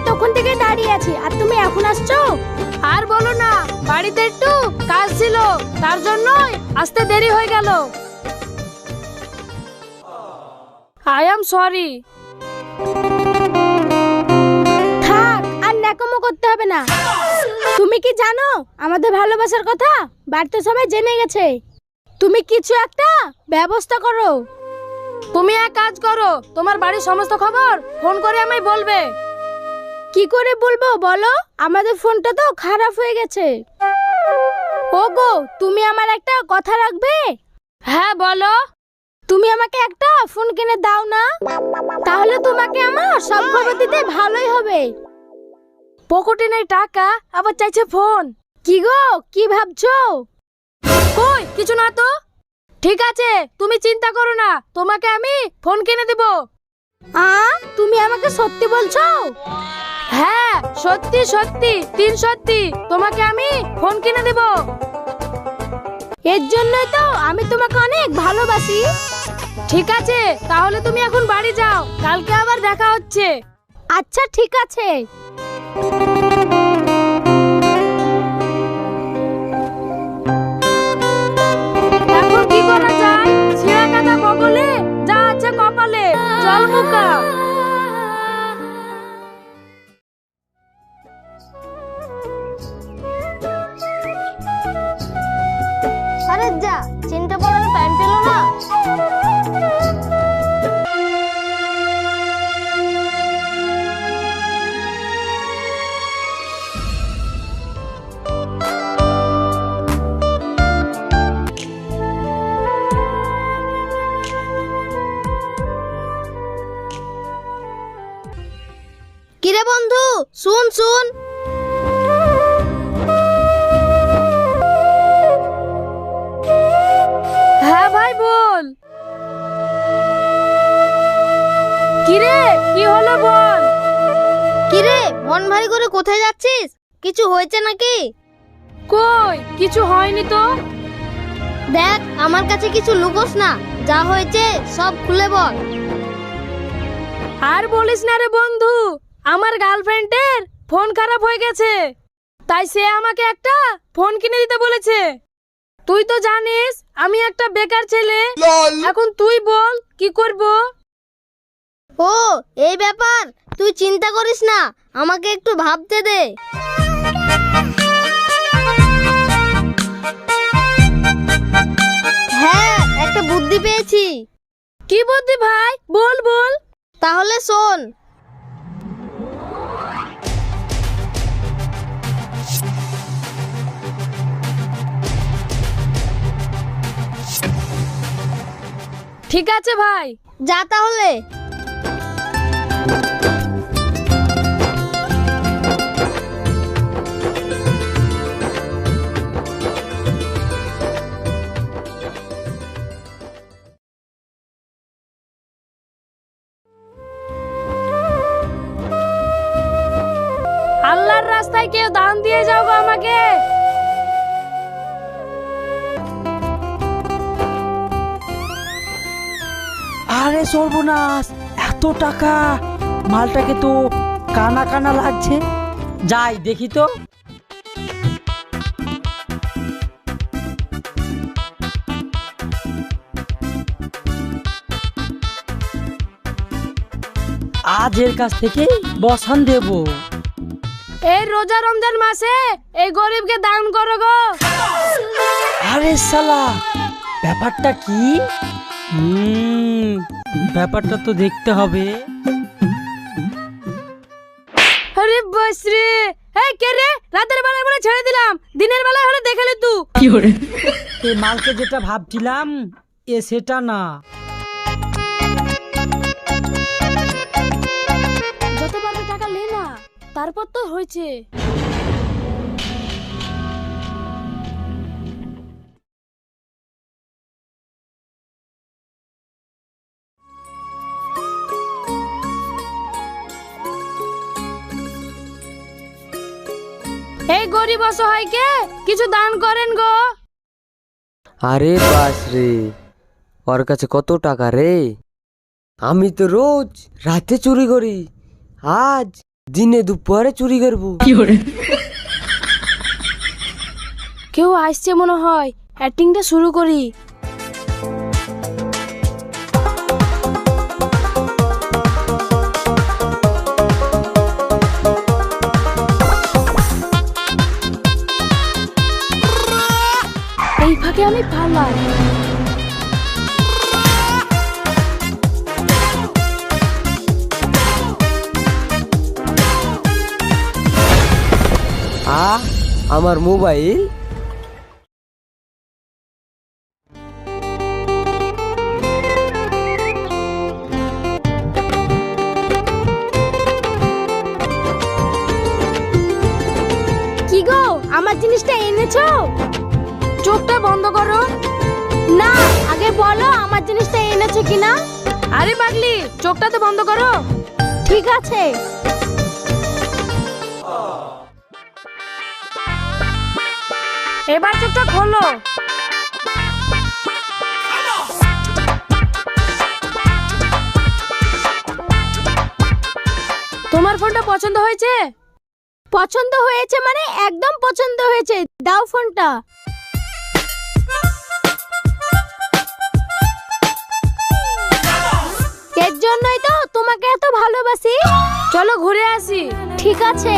তখন থেকে দাঁড়িয়ে আছি, আর তুমি এখন আসছো? আর বলো না, বাড়িতে একটু কাজ ছিল, তার জন্যই আসতে দেরি হয়ে গেল। I am sorry. থাক, আর ন্যাকামো করতে হবে না। তুমি কি জানো আমাদের ভালোবাসার কথা বাড়িতে সবাই জেনে গেছে। তুমি কিছু একটা ব্যবস্থা করো। তুমি এক কাজ করো, তোমার বাড়ির সমস্ত খবর ফোন করে আমায় বলবে। কি করে বলবো বলো? আমাদের ফোনটা তো খারাপ হয়ে গেছে। ওগো, তুমি আমার একটা কথা রাখবে? হ্যাঁ বলো। তুমি আমাকে একটা ফোন কিনে দাও না, তাহলে তোমাকে আমার সব খবর দিতে ভালোই হবে। পকেটে নেই টাকা, আবার চাইছে ফোন। কি গো, কি ভাবছো? কই কিছু না তো। ঠিক আছে, তুমি চিন্তা করো না, তোমাকে আমি ফোন কিনে দেব। তুমি আমাকে সত্যি বলছো? হ্যাঁ সত্যি সত্যি, তিন সত্যি, তোমাকে আমি ফোন কিনে দেব। এর জন্যই তো আমি তোমাকে অনেক ভালোবাসি। ঠিক আছে, তাহলে তুমি এখন বাড়ি যাও, কালকে আবার দেখা হচ্ছে। আচ্ছা ঠিক আছে। এখন কি করা যায়? ছিঁড়া কাটা বগলে, যা আছে কপালে, জল মুকা। আরে যা, চিনতে পারো প্যান্ট পেলো না। কিরে বন্ধু, শুন শুন। হ্যাঁ ভাই বল। কিরে কি হলো বল। কিরে, মন ভারী করে কোথায় যাচ্ছিস? কিছু হয়েছে নাকি? কই কিছু হয়নি তো। দেখ, আমার কাছে কিছু লুকোস না, যা হয়েছে সব খুলে বল। আর বলিস না রে বন্ধু, আমার গার্লফ্রেন্ডের ফোন খারাপ হয়ে গেছে, তাই সে আমাকে একটা ফোন কিনে দিতে বলেছে। তুই তো জানিস আমি একটা বেকার ছেলে, এখন তুই বল কি করব। ও, এই ব্যাপার, তুই চিন্তা করিস না, আমাকে একটু ভাবতে দে। হ্যাঁ, একটা বুদ্ধি পেয়েছি। কি বুদ্ধি ভাই, বল বল। তাহলে শোন। ঠিক আছে ভাই, যা তাহলে। আল্লাহর রাস্তায় কেউ দান দিয়ে যাও গো আমাকে। আরে সর্বনাশ, এত টাকা! মালটাকে তো কানা কানা লাগছে। যাই দেখি তো। আজ এর কাছ থেকে বসান দেব। এই রোজা রমজান মাসে এই গরিবকে দান করো গো। আরে শালা, ব্যাপারটা কি? ব্যাপারটা তো দেখতে হবে। আরে বাস রে, এই কে রে? রাতের বেলায় বলে ছেড়ে দিলাম, দিনের বেলায় হলে দেখে নে তুই। কি করে? এই মালকে যেটা ভাবছিলাম এ সেটা না। যত পারবে টাকা লে না, তারপর তো হয়েছে। এই গরিব অসহায়কে কিছু দান করেন গো। আরে বাস রে, ওর কাছে কত টাকা রে? আমি তো রোজ রাতে চুরি করি, আজ দিনে দুপুরে চুরি করবো। কেউ আসছে মনে হয়, অ্যাক্টিংটা শুরু করি। এই ফাঁকে আমি পালাই। আমার মোবাইল। কি গো, আমার জিনিসটা এনেছো? চোখটা বন্ধ করো। না, আগে বলো আমার জিনিসটা এনেছো কিনা। আরে পাগলি, চোখটা তো বন্ধ করো। ঠিক আছে। এবার চোখটা খোলো। তোমার ফোনটা পছন্দ হয়েছে? পছন্দ হয়েছে মানে একদম পছন্দ হয়েছে। দাও ফোনটা। এর জন্যই তো তোমাকে এত ভালোবাসি। চলো ঘুরে আসি। ঠিক আছে।